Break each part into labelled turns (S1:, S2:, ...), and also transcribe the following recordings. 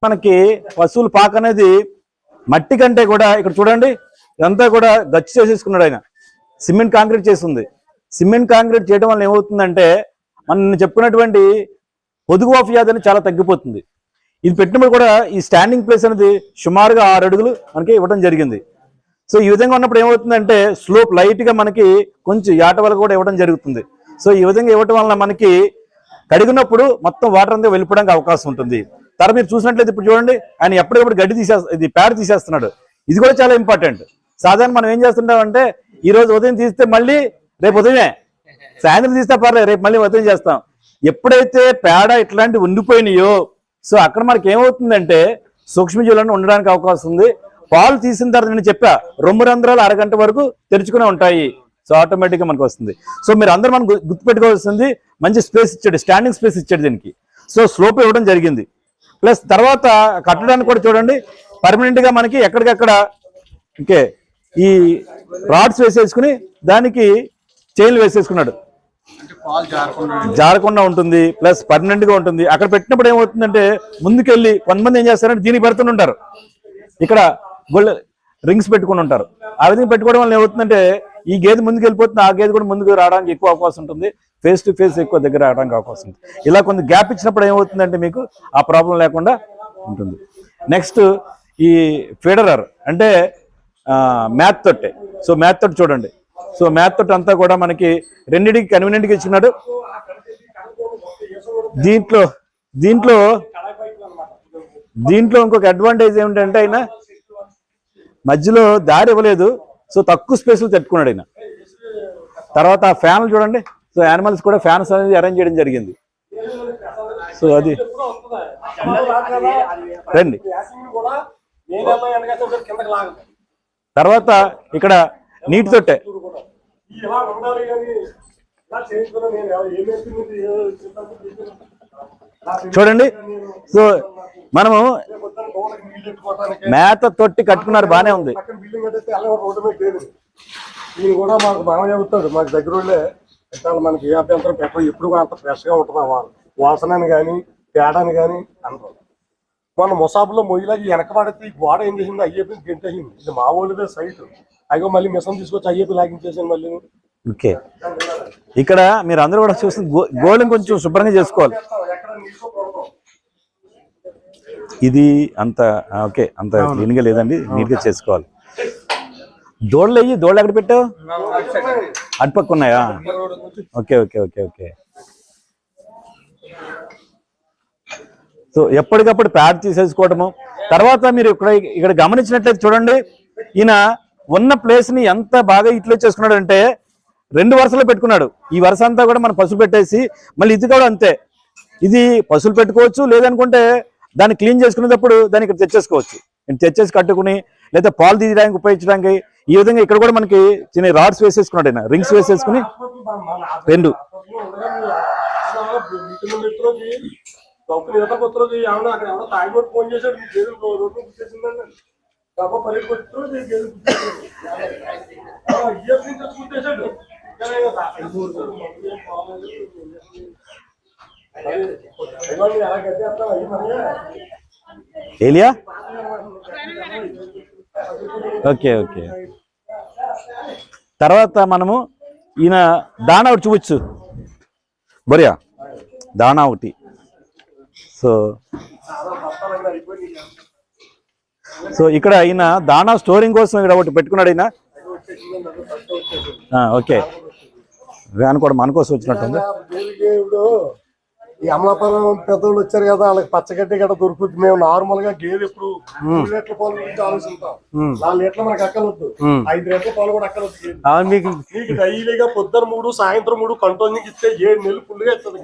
S1: మనకి పశువుల పాక అనేది మట్టి కంటే కూడా ఇక్కడ చూడండి ఇదంతా కూడా గచ్చి చేసేసుకున్నాడు ఆయన. సిమెంట్ కాంక్రీట్ చేస్తుంది. సిమెంట్ కాంక్రీట్ చేయడం వల్ల ఏమవుతుందంటే మనం చెప్పుకున్నటువంటి పొదుగు వ్యాధి అనేది చాలా తగ్గిపోతుంది. ఇది పెట్టినప్పుడు కూడా ఈ స్టాండింగ్ ప్లేస్ అనేది సుమారుగా 6 అడుగులు మనకి ఇవ్వడం జరిగింది. సో ఈ విధంగా ఉన్నప్పుడు ఏమవుతుందంటే స్లోప్ లైట్గా మనకి కొంచెం యాట వల్ల కూడా ఇవ్వడం జరుగుతుంది. సో ఈ విధంగా ఇవ్వడం వల్ల మనకి కడిగినప్పుడు మొత్తం వాటర్ అంతా వెళ్ళిపోవడానికి అవకాశం ఉంటుంది. తర్వాత మీరు చూసినట్లయితే ఇప్పుడు చూడండి ఆయన ఎప్పటికప్పుడు గడ్డి ఇది ప్యాడ్ తీసేస్తున్నాడు. ఇది కూడా చాలా ఇంపార్టెంట్. సాధారణ మనం ఏం చేస్తుంటామంటే ఈ రోజు ఉదయం తీస్తే మళ్ళీ రేపు ఉదయమే, సాయంత్రం తీస్తే పర్లేదు రేపు మళ్ళీ ఉదయం చేస్తాం. ఎప్పుడైతే పేడ ఇట్లాంటివి ఉండిపోయినాయో సో అక్కడ మనకి ఏమవుతుందంటే సూక్ష్మజీవులను ఉండడానికి అవకాశం ఉంది. పాలు తీసిన తర్వాత నేను చెప్పా 2 రంధ్రాలు అరగంట వరకు తెరుచుకునే ఉంటాయి. సో ఆటోమేటిక్గా మనకు వస్తుంది. సో మీరు అందరూ మనం గుర్తుపెట్టుకోవాల్సింది మంచి స్పేస్ ఇచ్చాడు, స్టాండింగ్ స్పేస్ ఇచ్చాడు దీనికి. సో స్లోప్ ఇవ్వడం జరిగింది. ప్లస్ తర్వాత కట్టడానికి కూడా చూడండి పర్మనెంట్ గా మనకి ఎక్కడికక్కడ ఇంకే ఈ రాడ్స్ వేసేసుకుని దానికి చైన్లు వేసేసుకున్నాడు, జారకుండా ఉంటుంది. ప్లస్ పర్మనెంట్ గా ఉంటుంది. అక్కడ పెట్టినప్పుడు ఏమవుతుందంటే ముందుకెళ్ళి కొంతమంది ఏం చేస్తారంటే దీనికి పెడుతుంటారు, ఇక్కడ గోల్డ్ రింగ్స్ పెట్టుకుని ఉంటారు. ఆ విధంగా పెట్టుకోవడం వల్ల ఏమవుతుందంటే ఈ గేదె ముందుకు వెళ్ళిపోతుంది, ఆ గేదె కూడా ముందుకు రావడానికి ఎక్కువ అవకాశం ఉంటుంది. ఫేస్ టు ఫేస్ ఎక్కువ దగ్గర రావడానికి అవకాశం ఉంది. ఇలా కొంత గ్యాప్ ఇచ్చినప్పుడు ఏమవుతుందంటే మీకు ఆ ప్రాబ్లం లేకుండా ఉంటుంది. నెక్స్ట్ ఈ ఫీడరర్ అంటే మ్యాథ్ తొట్టె. సో మ్యాథ్ తొట్టు చూడండి. సో మ్యాథ్ తొట్టు అంతా కూడా మనకి రెండింటికి కన్వీనియంట్గా ఇచ్చినాడు. దీంట్లో ఇంకొక అడ్వాంటేజ్ ఏమిటంటే ఆయన మధ్యలో దారి ఇవ్వలేదు. సో తక్కువ స్పేస్లో తట్టుకున్నాడు ఆయన. తర్వాత ఆ ఫ్యాన్లు చూడండి. సో యానిమల్స్ కూడా ఫ్యాన్స్ అనేది అరేంజ్ చేయడం జరిగింది. సో అది రండి. తర్వాత ఇక్కడ నీటి తొట్టె చూడండి. సో మనము మేత తొట్టి కట్టుకున్నారు, బానే ఉంది.
S2: దీని కూడా మాకు బాగా చెబుతాడు, మాకు దగ్గర మనకి ఏ అభ్యంతరం పెట్టడం ఎప్పుడు కూడా అంత ఫ్రెష్ గా ఉంటుందా వాసనని కానీ తేడాని కానీ అంటారు. మన ముసాబులో మొయ్యలాగి వెనక పడితే ఈ గోడ ఏం చేసింది అయ్యేపి గెంటేసింది. ఇది మా ఊళ్ళదే సైట్. అయ్యో మళ్ళీ మిషన్ తీసుకొచ్చి అయ్యేపి లాగించేసాను మళ్ళీ.
S1: ఓకే, ఇక్కడ మీరు అందరూ కూడా చూసి గోల్ని కొంచెం శుభ్రంగా చేసుకోవాలి. ఇది అంత ఓకే, అంత క్లీన్ గా లేదండి, నీట్ గా చేసుకోవాలి. దోళ్ళు ఎక్కడ పెట్టావు? అటుపక్క ఉన్నాయా? Okay okay okay okay. So ఎప్పటికప్పుడు ప్యాడ్ తీసేసుకోవటము. తర్వాత మీరు ఇక్కడ గమనించినట్లయితే చూడండి ఈయన ఉన్న ప్లేస్ ని ఎంత బాగా ఇట్లా చేసుకున్నాడు అంటే 2 వరుసలు పెట్టుకున్నాడు. ఈ వరుస అంతా కూడా మనం పసుపు పెట్టేసి మళ్ళీ ఇది కూడా అంతే. ఇది పసులు పెట్టుకోవచ్చు, లేదనుకుంటే దాన్ని క్లీన్ చేసుకునేటప్పుడు దాన్ని ఇక్కడ తెచ్చేసుకోవచ్చు. తెచ్చేసి కట్టుకుని లేదా పాలు తీయడానికి ఉపయోగించడానికి ఈ విధంగా ఇక్కడ కూడా మనకి చిన్న రాడ్స్ వేసేసుకున్నాడు ఆయన, రింగ్స్ వేసేసుకుని 2. ఏలియా ఓకే ఓకే. తర్వాత మనము ఈయన దానా ఒకటి చూవచ్చు, బొరియా దానా ఒకటి. సో ఇక్కడ ఈయన దానా స్టోరింగ్ కోసం ఇక్కడ ఒకటి పెట్టుకున్నాడు ఈయన. ఓకే, వ్యాన్ కూడా మన కోసం వచ్చినట్టుంది.
S2: ఈ అమలాపురం పెద్దోళ్ళు వచ్చారు కదా, వాళ్ళకి పచ్చగడ్డి గడ్డ దొరుకుతుంది. మేము నార్మల్ గా గేదె ఎప్పుడు 3 లీటర్ల పాలు గురించి ఆలోచిస్తాం. 4 లీటర్లు మనకు అక్కలొద్దు, 5 లీటర్ల పాలు కూడా అక్కలొద్దు. మీకు డైలీగా పొద్దున 3 సాయంత్రం 3 కంట్రోల్ ఇస్తే 7 నెలలు ఫుల్గా ఇస్తుంది.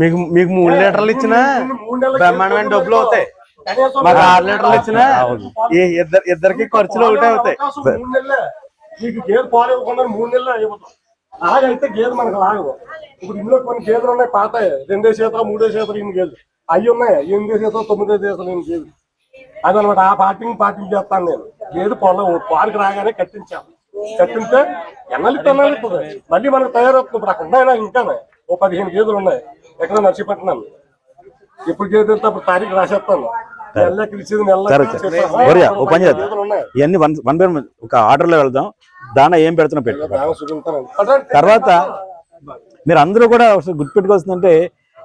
S3: మీకు 3 లీటర్లు ఇచ్చినా బ్రహ్మాండమైన డబ్బులు అవుతాయి. మాకు 6 లీటర్లు ఇచ్చినా ఇద్దరికి ఖర్చులు ఒకటే అవుతాయి.
S2: 3 నెలలే మీకు గేదె పాలు ఇవ్వకుండా 3 నెలలు అయిపోతాం. అలాగైతే గేదె మనకు లాగదు. ఇప్పుడు ఇందులో కొన్ని గేదెలు ఉన్నాయి పాత 2 శాతం 3 శాతం ఇన్ని గేదెలు అవి ఉన్నాయి, 8 శాతం 9 శాతం ఇన్ని గేదెలు. అదనమాట ఆ పార్టీ చేస్తాను నేను. గేదె పాలకు రాగానే కట్టించాను. కట్టింటే ఎన్నెలుతుంది మళ్ళీ మనకు తయారవుతుంది. ఇప్పుడు అక్కడ ఉన్నాయి నాకు ఇంకా ఓ 15 గేదెలు ఉన్నాయి ఎక్కడ నర్సీపట్నం. ఎప్పుడు గేదె వెళ్తే అప్పుడు తారీఖు రాసేస్తాను. నెలకి ఇచ్చేది
S1: సరే సరే ఓ పని చేద్దాం, ఇవన్నీ వన్ బై ఒక ఆర్డర్ లో వెళ్దాం. దానా ఏం పెడుతున్నా పెట్టు. తర్వాత మీరు అందరూ కూడా ఒకసారి గుర్తుపెట్టుకోవాల్సిందంటే,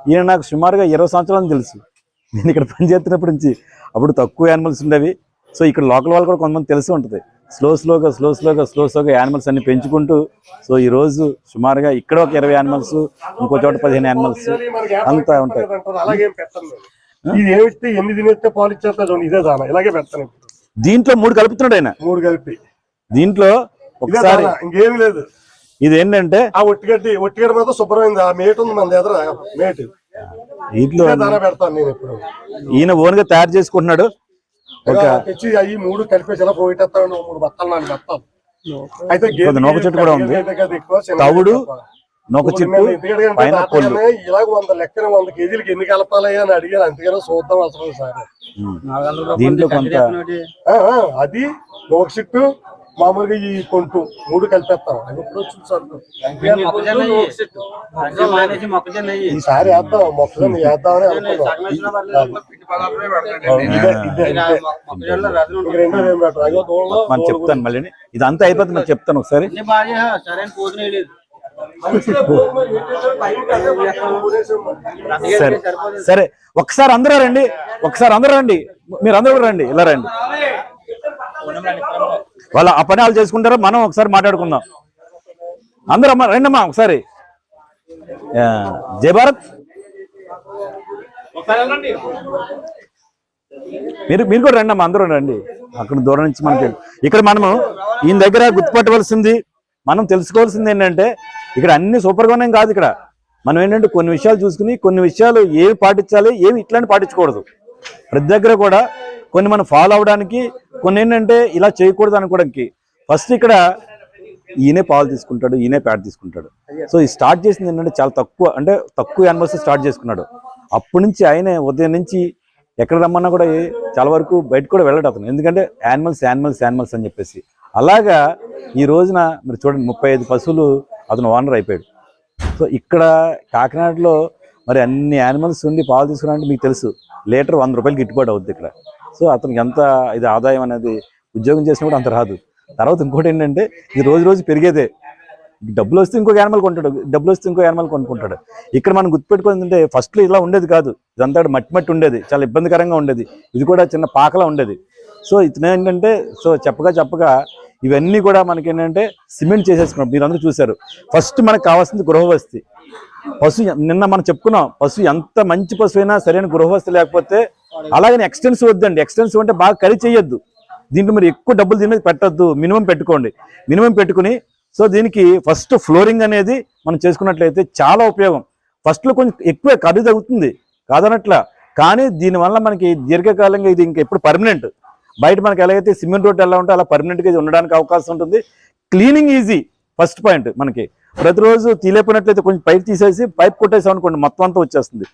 S1: ఈయన నాకు సుమారుగా 20 సంవత్సరాలు తెలుసు. నేను ఇక్కడ పనిచేస్తున్నప్పటి నుంచి. అప్పుడు తక్కువ యానిమల్స్ ఉండేవి. సో ఇక్కడ లోకల్ వాళ్ళు కూడా కొంతమంది తెలిసి ఉంటుంది. స్లోగా యానిమల్స్ అన్ని పెంచుకుంటూ, సో ఈ రోజు సుమారుగా ఇక్కడ ఒక 20 యానిమల్స్, ఇంకో చోట 15 యానిమల్స్ అంతా ఉంటాయి.
S2: అలాగే పెడతాను. ఇది ఏమిస్తే 8 తినేస్తే పాలు ఇచ్చేస్తా చూడండి, ఇదే దానా ఇలాగే పెడతాను.
S1: దీంట్లో 3 కలుపుతున్నాడు ఆయన.
S2: 3 కలిపి
S1: దీంట్లో ఒకసారి
S2: ఇంకేమి లేదు.
S1: ఇది ఏంటంటే
S2: ఆ ఒట్టిగడ్డి మాత్రం శుభ్రమైంది. ఆ మేట ఉంది మన దగ్గర, మేట
S1: వీటిలో
S2: దానా పెడతాను నేను ఎప్పుడు.
S1: ఈయన ఓన్ గా తయారు చేసుకుంటున్నాడు.
S2: తెచ్చి అవి 3 కలిపేసి ఎలా పోయిటేస్తాను. 3 బత్తాలు 4 బత్తాలు అయితే
S1: నూక చెట్టు కూడా ఉంది. తవుడు నూక చెట్టు పైన పొల్లు.
S2: ఇలాగ 100 లెక్కన 100 కేజీలకి ఎన్ని కలపాలి అని అడిగారు. అంతేగానో చూద్దాం అసలు సార్.
S1: దీంట్లో కొంత
S2: అది నూక చెట్టు మామూలుగా ఈ కొంటూ 3 కలిపేస్తాం. అది ఎప్పుడు చూసాను. ఈసారి వేద్దాం, మొక్కజొన్న వేద్దామని
S1: మనం చెప్తాను. మళ్ళీ ఇదంతా అయిపోతుంది, నేను చెప్తాను ఒకసారి. సరే సరే ఒకసారి అందరూ రండి, మీరు అందరూ రండి, ఇలా రండి. వాళ్ళ ఆ పని వాళ్ళు చేసుకుంటారో మనం ఒకసారి మాట్లాడుకుందాం. అందరూ అమ్మ రండి అమ్మా ఒకసారి. జై భారత్. మీరు కూడా రండి అమ్మా, అందరూ రండి. అక్కడ దూరం నుంచి మనకి ఇక్కడ మనము ఈయన దగ్గర గుర్తుపట్టవలసింది, మనం తెలుసుకోవాల్సింది ఏంటంటే, ఇక్కడ అన్ని సూపర్గా ఉన్నాయి కాదు. ఇక్కడ మనం ఏంటంటే కొన్ని విషయాలు చూసుకుని, కొన్ని విషయాలు ఏవి పాటించాలి, ఏవి ఇట్లాంటి పాటించకూడదు. ప్రతి దగ్గర కూడా కొన్ని మనం ఫాలో అవడానికి, కొన్ని ఏంటంటే ఇలా చేయకూడదు అనుకోవడానికి. ఫస్ట్ ఇక్కడ ఈయనే పాలు తీసుకుంటాడు, ఈయనే ప్యాడ్ తీసుకుంటాడు. సో ఈ స్టార్ట్ చేసింది ఏంటంటే చాలా తక్కువ యానిమల్స్ స్టార్ట్ చేసుకున్నాడు. అప్పటి నుంచి ఆయనే ఉదయం నుంచి ఎక్కడ రమ్మన్నా కూడా చాలా వరకు బయట కూడా వెళ్ళడు అతను. ఎందుకంటే యానిమల్స్ అని చెప్పేసి. అలాగా ఈ రోజున మీరు చూడండి 35 పశువులు అతను ఓనర్ అయిపోయాడు. సో ఇక్కడ కాకినాడలో మరి అన్ని యానిమల్స్ ఉండి పాలు తీసుకున్నారంటే మీకు తెలుసు, లీటర్ 100 రూపాయలు గిట్టుబాటు అవుద్ది ఇక్కడ. సో అతనికి ఎంత ఇది ఆదాయం అనేది ఉద్యోగం చేసినప్పుడు అంత రాదు. తర్వాత ఇంకోటి ఏంటంటే, ఇది రోజు పెరిగేదే. డబ్బులు వస్తే ఇంకో యానిమల్ కొనుక్కుంటాడు. ఇక్కడ మనం గుర్తుపెట్టుకుంటే ఫస్ట్లో ఇలా ఉండేది కాదు. ఇదంతా మట్టి ఉండేది, చాలా ఇబ్బందికరంగా ఉండేది. ఇది కూడా చిన్న పాకలా ఉండేది. సో ఇతను ఏంటంటే, సో చెప్పగా ఇవన్నీ కూడా మనకి ఏంటంటే సిమెంట్ చేసేసుకున్నాం. మీరు అందరూ చూశారు. ఫస్ట్ మనకు కావాల్సింది గృహవసతి. నిన్న మనం చెప్పుకున్నాం, పశువు ఎంత మంచి పశువు అయినా సరైన గృహవసతి లేకపోతే, అలాగని ఎక్స్టెన్సివ్ వద్దండి. ఎక్స్టెన్సివ్ అంటే బాగా ఖరీదు చేయొద్దు. దీంట్లో మీరు ఎక్కువ డబ్బులు దీని మీద పెట్టద్దు. మినిమం పెట్టుకుని సో దీనికి ఫస్ట్ ఫ్లోరింగ్ అనేది మనం చేసుకున్నట్లయితే చాలా ఉపయోగం. ఫస్ట్లో కొంచెం ఎక్కువ ఖరీదు అవుతుంది కాదనట్లా, కానీ దీనివల్ల మనకి దీర్ఘకాలంగా ఇది ఇంకా ఎప్పుడు పర్మనెంట్. బయట మనకి ఎలాగైతే సిమెంట్ రోడ్ ఎలా ఉంటే అలా పర్మనెంట్గా ఇది ఉండడానికి అవకాశం ఉంటుంది. Cleaning easy. ఫస్ట్ పాయింట్, మనకి ప్రతిరోజు తీలేపోయినట్లయితే కొంచెం పైప్ తీసేసి పైప్ కొట్టేసాం అనుకోండి, మొత్తం అంతా వచ్చేస్తుంది.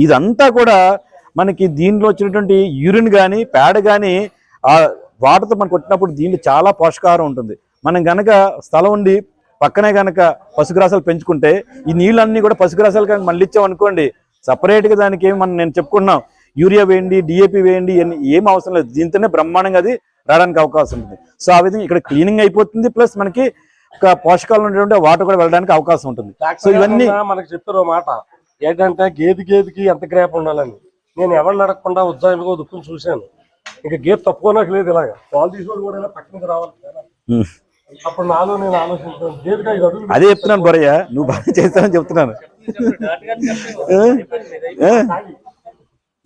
S1: ఇదంతా కూడా మనకి దీంట్లో వచ్చినటువంటి యూరిన్ కానీ ప్యాడ్ కానీ ఆ వాటర్తో మనం కొట్టినప్పుడు దీంట్లో చాలా పోషకాహారం ఉంటుంది. మనం గనక స్థలం ఉండి పక్కనే గనక పశుగ్రాసాలు పెంచుకుంటే ఈ నీళ్ళన్నీ కూడా పశుగ్రాసాలు కనుక మళ్ళీ ఇచ్చామనుకోండి, సపరేట్గా దానికి నేను చెప్పుకున్నాం, యూరియా వేయండి, డిఏపి వేయండి, ఏం అవసరం లేదు. దీంతోనే బ్రహ్మాండంగా అది రావడానికి అవకాశం ఉంటుంది. సో ఆ విధంగా ఇక్కడ క్లీనింగ్ అయిపోతుంది, ప్లస్ మనకి ఒక పోషకాలు ఉండేటువంటి వాటర్ కూడా వెళ్ళడానికి అవకాశం ఉంటుంది. సో ఇవన్నీ
S2: మనకు చెప్పారు మాట ఏంటంటే, గేదెకి ఎంత గ్రేప్ ఉండాలని. నేను ఎవరిని అడగకుండా ఉజ్జాయింపుగా దుక్కుని చూశాను. ఇంకా గేదె తప్పుకోనకు లేదు. ఇలాగ పాలు తీసుకొని కూడా ఇలా పక్కనకి రావాలి. అప్పుడు నేను ఆలోచించాను, గేదెగా
S1: అదే చెప్తున్నాను బొరయ్య, నువ్వు బాగా చేస్తానని చెప్తున్నాను.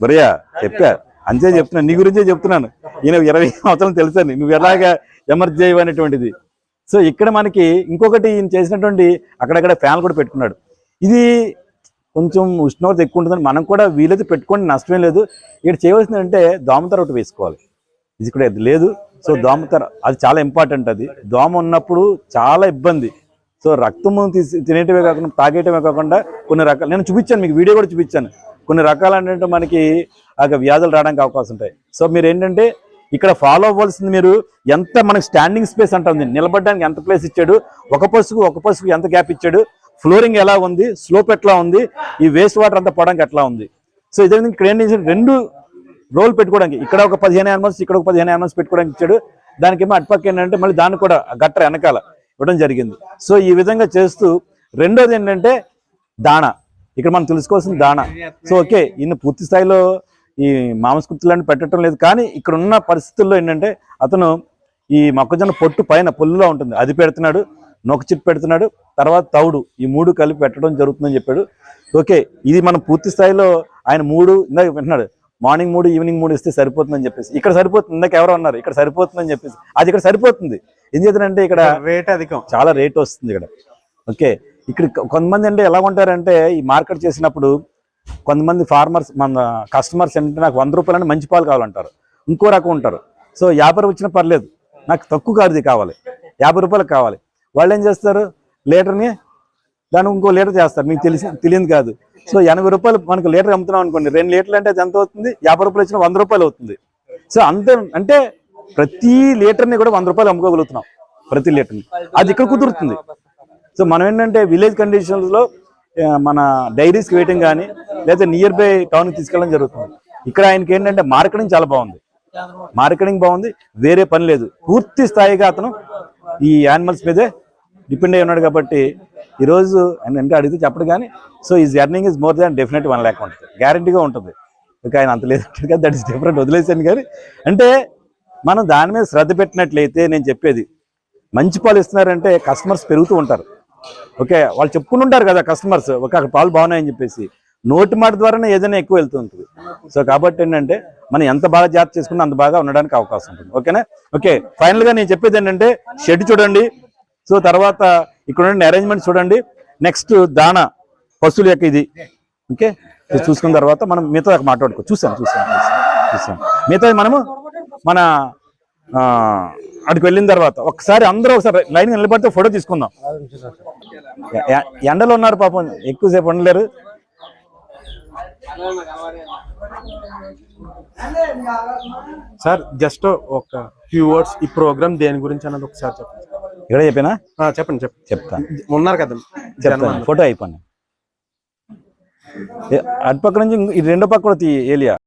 S1: బొరయ్య చెప్పా, అంతే చెప్తున్నాను, నీ గురించే చెప్తున్నాను. ఈయన 20 సంవత్సరాలు తెలుసని, నువ్వు ఎలాగా ఎమర్జ్ చేయవనేటువంటిది. సో ఇక్కడ మనకి ఇంకొకటి ఈయన చేసినటువంటి అక్కడక్కడ ఫ్యాన్లు కూడా పెట్టుకున్నాడు. ఇది కొంచెం ఉష్ణోగ్రత ఎక్కువ ఉంటుందని మనం కూడా వీలైతే పెట్టుకోండి, నష్టమే లేదు. ఇక్కడ చేయవలసింది అంటే దోమతెర ఒకటి వేసుకోవాలి. ఇది ఇక్కడ లేదు. సో దోమతెర అది చాలా ఇంపార్టెంట్. అది దోమ ఉన్నప్పుడు చాలా ఇబ్బంది. సో రక్తము తినేటమే కాకుండా తాగేయటమే కాకుండా కొన్ని రకాలు నేను చూపించాను, మీకు వీడియో కూడా చూపించాను. కొన్ని రకాలు అంటే మనకి ఆ వ్యాధులు రావడానికి అవకాశం ఉంటాయి. సో మీరు ఏంటంటే ఇక్కడ ఫాలో అవ్వాల్సింది, మీరు ఎంత మనకి స్టాండింగ్ స్పేస్ అంటుంది, నిలబడడానికి ఎంత ప్లేస్ ఇచ్చాడు, ఒక పసుకు ఎంత గ్యాప్ ఇచ్చాడు, ఫ్లోరింగ్ ఎలా ఉంది, స్లోప్ ఎట్లా ఉంది, ఈ వేస్ట్ వాటర్ అంతా పోవడానికి ఎట్లా ఉంది. సో ఇదే విధంగా ఇక్కడ ఏం చేశాడు, 2 రోల్ పెట్టుకోవడానికి, ఇక్కడ ఒక 15 యానిమల్స్, ఇక్కడ ఒక 15 యానిమల్స్ పెట్టుకోవడానికి ఇచ్చాడు. దానికేమో అటుపక్క ఏంటంటే మళ్ళీ దాన్ని కూడా గట్ర వెనకాల ఇవ్వడం జరిగింది. సో ఈ విధంగా చేస్తూ రెండోది ఏంటంటే దాణా. ఇక్కడ మనం తెలుసుకోవాల్సిన దాణా. సో ఓకే, ఈయన పూర్తి స్థాయిలో ఈ మాంసకృతులను పెట్టడం లేదు, కానీ ఇక్కడ ఉన్న పరిస్థితుల్లో ఏంటంటే అతను ఈ మొక్కజొన్న పొట్టు పైన పొల్లులో ఉంటుంది, అది పెడుతున్నాడు, నొక్క చిప్ పెడుతున్నాడు, తర్వాత తౌడు, ఈ 3 కలిపి పెట్టడం జరుగుతుందని చెప్పాడు. ఓకే, ఇది మనం పూర్తి స్థాయిలో ఆయన 3 ఇందాక వింటున్నాడు, మార్నింగ్ 3 ఈవినింగ్ 3 ఇస్తే సరిపోతుందని చెప్పేసి. ఇక్కడ సరిపోతుంది, ఇందాక ఎవరో అన్నారు ఇక్కడ సరిపోతుందని చెప్పేసి, అది ఇక్కడ సరిపోతుంది. ఏం చేద్దంటే ఇక్కడ
S3: రేట్ అధికం,
S1: చాలా రేట్ వస్తుంది ఇక్కడ. ఓకే, ఇక్కడ కొంతమంది అంటే ఎలా ఉంటారంటే ఈ మార్కెట్ చేసినప్పుడు కొంతమంది ఫార్మర్స్ మన కస్టమర్స్ ఏంటంటే నాకు 100 రూపాయలని మంచి పాలు కావాలంటారు, ఇంకో రకం ఉంటారు. సో 50 రూపాయలు వచ్చినా పర్లేదు, నాకు తక్కువ కాదు కావాలి, 50 రూపాయలకు కావాలి. వాళ్ళు ఏం చేస్తారు, లీటర్ని దాన్ని ఇంకో లీటర్ చేస్తారు, మీకు తెలియదు కాదు. సో 80 రూపాయలు మనకు లీటర్ అమ్ముతున్నాం అనుకోండి, 2 లీటర్లు అంటే అది ఎంత అవుతుంది, 50 రూపాయలు వచ్చినా 100 రూపాయలు అవుతుంది. సో అంతే, అంటే ప్రతి లీటర్ని కూడా 100 రూపాయలు అమ్ముకోగలుగుతున్నాం, ప్రతి లీటర్ని. అది ఇక్కడ కుదురుతుంది. సో మనం ఏంటంటే విలేజ్ కండిషన్స్లో మన డైరీస్కి వేయటం కానీ లేదా నియర్ బై టౌన్కి తీసుకెళ్ళడం జరుగుతుంది. ఇక్కడ ఆయనకి ఏంటంటే మార్కెటింగ్ చాలా బాగుంది, మార్కెటింగ్ బాగుంది, వేరే పని లేదు, పూర్తి స్థాయిగా అతను ఈ యానిమల్స్ మీదే డిపెండ్ అయి ఉన్నాడు. కాబట్టి ఈరోజు ఆయన అంటే అడిగితే చెప్పడు కానీ, సో ఈ earning is more than definite 1 lakh ఉంటుంది, గ్యారంటీగా ఉంటుంది. ఇక ఆయన అంత లేదు కదా, దట్ ఈస్ డిఫరెంట్, వదిలేసాను. కానీ అంటే మనం దాని మీద శ్రద్ధ పెట్టినట్లయితే, నేను చెప్పేది మంచి పాలు ఇస్తున్నారంటే కస్టమర్స్ పెరుగుతూ ఉంటారు. ఓకే, వాళ్ళు చెప్పుకుని ఉంటారు కదా కస్టమర్స్, ఒక అక్కడ పాలు బాగున్నాయని చెప్పేసి, నోటి మాట ద్వారానే ఏదైనా ఎక్కువ వెళ్తూ ఉంటుంది. సో కాబట్టి ఏంటంటే మనం ఎంత బాగా జాగ్రత్త చేసుకున్నా అంత బాగా ఉండడానికి అవకాశం ఉంటుంది. ఓకేనా? ఓకే, ఫైనల్ గా నేను చెప్పేది ఏంటంటే షెడ్ చూడండి, సో తర్వాత ఇక్కడ ఉండే అరేంజ్మెంట్ చూడండి, నెక్స్ట్ దానా పశువుల యొక్క ఇది. ఓకే, చూసుకున్న తర్వాత మనం మిగతా మాట్లాడుకో. చూసాను మిగతా మనము మన అక్కడికి వెళ్ళిన తర్వాత ఒకసారి అందరూ ఒకసారి లైన్ నిలబడితే ఫోటో తీసుకుందాం. ఎండలో ఉన్నారు పాపం, ఎక్కువసేపు ఉండలేరు.
S3: సార్ జస్ట్ ఒక ఫ్యూ వర్డ్స్ ఈ ప్రోగ్రామ్ దేని గురించి అన్నది ఒకసారి చెప్పండి.
S1: ఇక్కడ చెప్పినా
S3: చెప్తాను. ఉన్నారు కదా,
S1: చెప్తాను. ఫోటో అయిపోయింది. అటుపక్క నుంచి ఈ రెండో పక్క కూడా ఏలియా